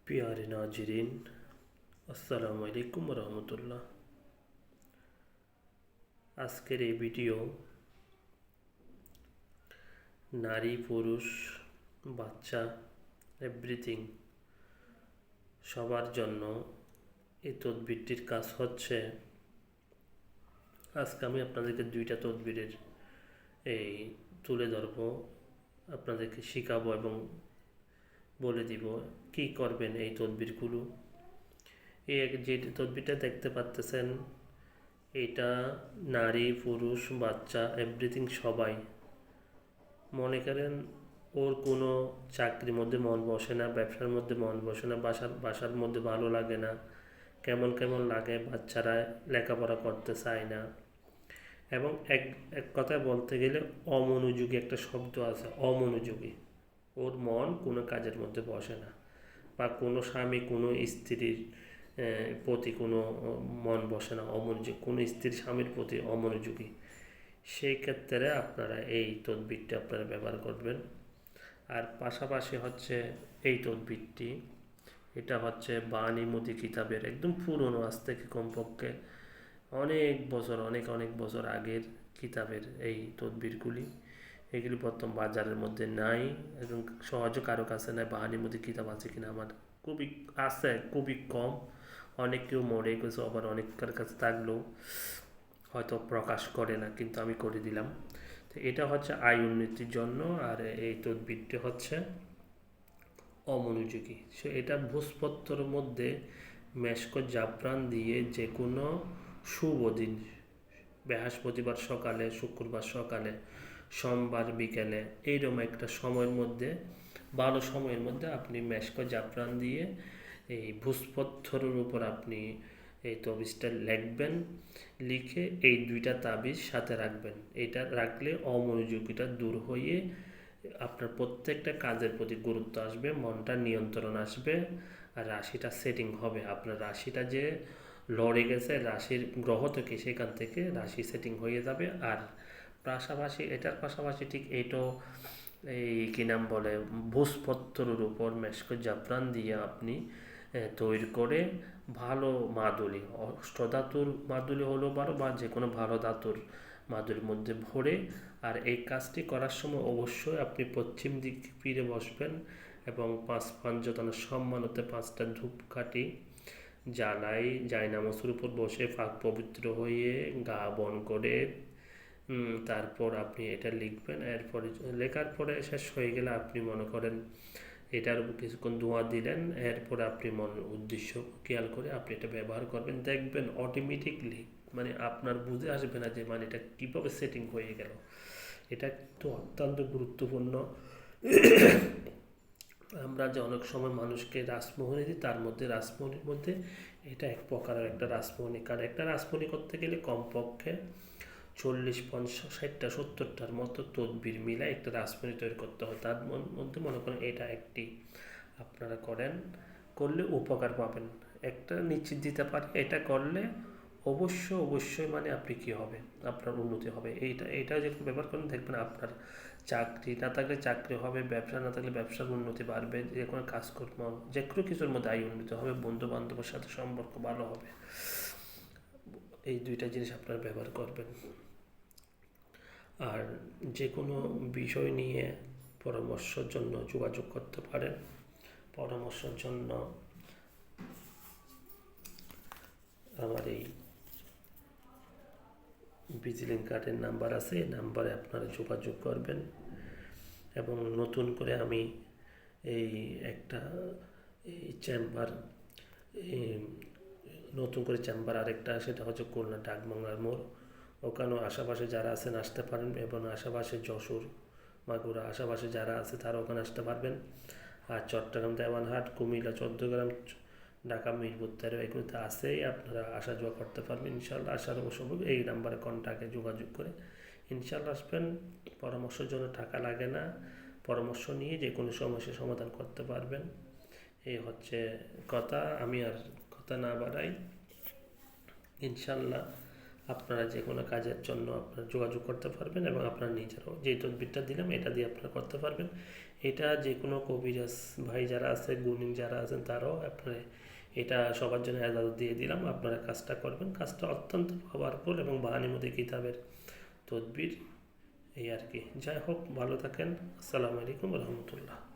प्यारे नाजरीन, আসসালামু আলাইকুম রহমতুল্লাহ। আজকের এই ভিডিও নারী পুরুষ বাচ্চা এভরিথিং সবার জন্য এই তদবিরটির কাজ হচ্ছে। আজকে আমি আপনাদেরকে দুইটা তদবিরের এই তুলে ধরব, আপনাদেরকে শেখাবো এবং বলে দিব কি করবেন এই তদবিরগুলো। যে তদবিরটা দেখতে পাচ্তেছেন, এটা নারী পুরুষ বাচ্চা এভরিথিং সবাই। মনে করেন ওর কোনো চাকরির মধ্যে মন বসে না, ব্যবসার মধ্যে মন বসে না, বাসার মধ্যে ভালো লাগে না, কেমন কেমন লাগে, বাচ্চারা লেখাপড়া করতে চায় না, এবং এক এক কথায় বলতে গেলে অমনোযোগী একটা শব্দ আছে, অমনোযোগী। ওর মন কোনো কাজের মধ্যে বসে না, বা কোনো স্বামী কোনো স্ত্রীর প্রতি কোনো মন বসে না, অমনোযোগী, কোনো স্ত্রীর স্বামীর প্রতি অমনোযোগী। সেই ক্ষেত্রে আপনারা এই তদবিরটি আপনারা ব্যবহার করবেন। আর পাশাপাশি হচ্ছে এই তদবিরটি, এটা হচ্ছে বাণীমতি কিতাবের একদম পুরনো, আজ থেকে কমপক্ষে অনেক বছর অনেক অনেক বছর আগের কিতাবের এই তদবিরগুলি। এগুলি বর্তমান বাজারের মধ্যে নাই এবং সহজে কারো কাছে নাই। বাণীমতি কিতাব আছে কিনা আমার খুবই আছে, খুবই কম। অনেক কেউ মরে গেছে, আবার অনেকের কাছে থাকলেও হয়তো প্রকাশ করে না, কিন্তু আমি করে দিলাম। তো এটা হচ্ছে আয় উন্নতির জন্য, আর এই তদবিরটি হচ্ছে অমনোযোগী। সো এটা ভোজপত্রের মধ্যে মেশক জাফরান দিয়ে যে কোনো শুভ দিন, বৃহস্পতিবার সকালে, শুক্রবার সকালে, সোমবার বিকেলে, এইরকম একটা সময়ের মধ্যে, ভালো সময়ের মধ্যে আপনি মেশক জাফরান দিয়ে এই ভোজপত্রের উপর আপনি এই তাবিজটা লিখবেন। লিখে এই দুইটা তাবিজ সাথে রাখবেন। এটা রাখলে অমনোযোগীটা দূর হয়ে আপনার প্রত্যেকটা কাজের প্রতি গুরুত্ব আসবে, মনটা নিয়ন্ত্রণ আসবে, আর রাশিটা সেটিং হবে। আপনার রাশিটা যে লড়ে গেছে রাশির গ্রহ থেকে, সেখান থেকে রাশি সেটিং হয়ে যাবে। আর পাশাপাশি এটার পাশাপাশি ঠিক এইটাও এই কী নাম বলে, ভোজপত্রের উপর মেশক জাফরান দিয়ে আপনি তৈরি করে ভালো মাদুলি, অষ্টধাতুর মাদুলি হলেও পারো, বা যে কোনো ভালো ধাতুর মাদুলির মধ্যে ভরে, আর এই কাজটি করার সময় অবশ্যই আপনি পশ্চিম দিক ফিরে বসবেন এবং পাঁচ পাঞ্চতনের সম্মানতে 5টা ধূপকাঠি জ্বালাই জায়নামাজের উপর বসে পাক পবিত্র হয়ে গা বন করে তারপর আপনি এটা লিখবেন। এরপরে লেখার পরে শেষ হয়ে গেলে আপনি মনে করেন এটার উপর কিছুক্ষণ ধোঁয়া দিলেন, এরপরে আপনি মনের উদ্দেশ্য খেয়াল করে আপনি এটা ব্যবহার করবেন। দেখবেন অটোমেটিকলি মানে আপনার বুঝে আসবে না যে মানে এটা কীভাবে সেটিং হয়ে গেল। এটা কিন্তু অত্যন্ত গুরুত্বপূর্ণ। আমরা যে অনেক সময় মানুষকে রাসমোহনী দিই, তার মধ্যে রাসমোহনীর মধ্যে এটা এক প্রকারের একটা রাসমোহনী। কারণ একটা রাসমোহনী করতে গেলে কমপক্ষে 40, 50, 60টা 70টার মতো তদবির মিলে একটা রাসমণি তৈরি করতে হয়। তার মধ্যে মনে করেন এটা একটি আপনারা করেন, করলে উপকার পাবেন। একটা নিশ্চিত দিতে পারি, এটা করলে অবশ্যই মানে আপনি কী হবে, আপনার উন্নতি হবে। এইটা যখন ব্যবহার করেন দেখবেন আপনার চাকরি না থাকলে চাকরি হবে, ব্যবসা না থাকলে ব্যবসার উন্নতি বাড়বে, যে কোনো কাজকর্ম যে কোনো কিছুর মধ্যে আয় উন্নতি হবে, বন্ধু বান্ধবের সাথে সম্পর্ক ভালো হবে। এই দুইটা জিনিস আপনারা ব্যবহার করবেন। আর যে কোনো বিষয় নিয়ে পরামর্শের জন্য যোগাযোগ করতে পারেন। পরামর্শের জন্য আমার এই ভিজিটিং কার্ডের নাম্বার আছে, এই নাম্বারে আপনারা যোগাযোগ করবেন। এবং নতুন করে আমি এই একটা এই চেম্বার, নতুন করে চেম্বার আরেকটা, সেটা হচ্ছে খুলনা ডাকবাংলার মোড়। ওখানেও আশেপাশে যারা আছেন আসতে পারেন, এবং আশেপাশে যশোর, মাগুরা আশেপাশে যারা আছে তারা ওখানে আসতে পারবেন। আর চট্টগ্রাম, দেওয়ানহাট, কুমিল্লা, চৌদ্দগ্রাম, ঢাকা, মিরপুর 13 এগুলোতে আসেই আপনারা আসা যাওয়া করতে পারবেন ইনশাল্লাহ। আসার সম্ভব এই নাম্বারে কন্ট্যাক্টে যোগাযোগ করে ইনশাল্লাহ আসবেন। পরামর্শের জন্য টাকা লাগে না, পরামর্শ নিয়ে যে কোনো সমস্যার সমাধান করতে পারবেন। এই হচ্ছে কথা। আমি আর কথা না বাড়াই, ইনশাল্লাহ আপনারা যে কোনো কাজের জন্য আপনারা যোগাযোগ করতে পারবেন, এবং আপনারা নিজেরাও যে তদবিরটা দিলাম এটা দিয়ে আপনারা করতে পারবেন। এটা যে কোনো কবিরাজ ভাই যারা আছে, গুণী যারা আছেন, তারাও আপনার এটা সবার জন্য এজাজত দিয়ে দিলাম, আপনারা কাজটা করবেন। কাজটা অত্যন্ত পাওয়ারফুল এবং বাহানিমুদি কিতাবের তদবির, এই আর কি। যাই হোক, ভালো থাকেন। আসসালামু আলাইকুম রহমতুল্লাহ।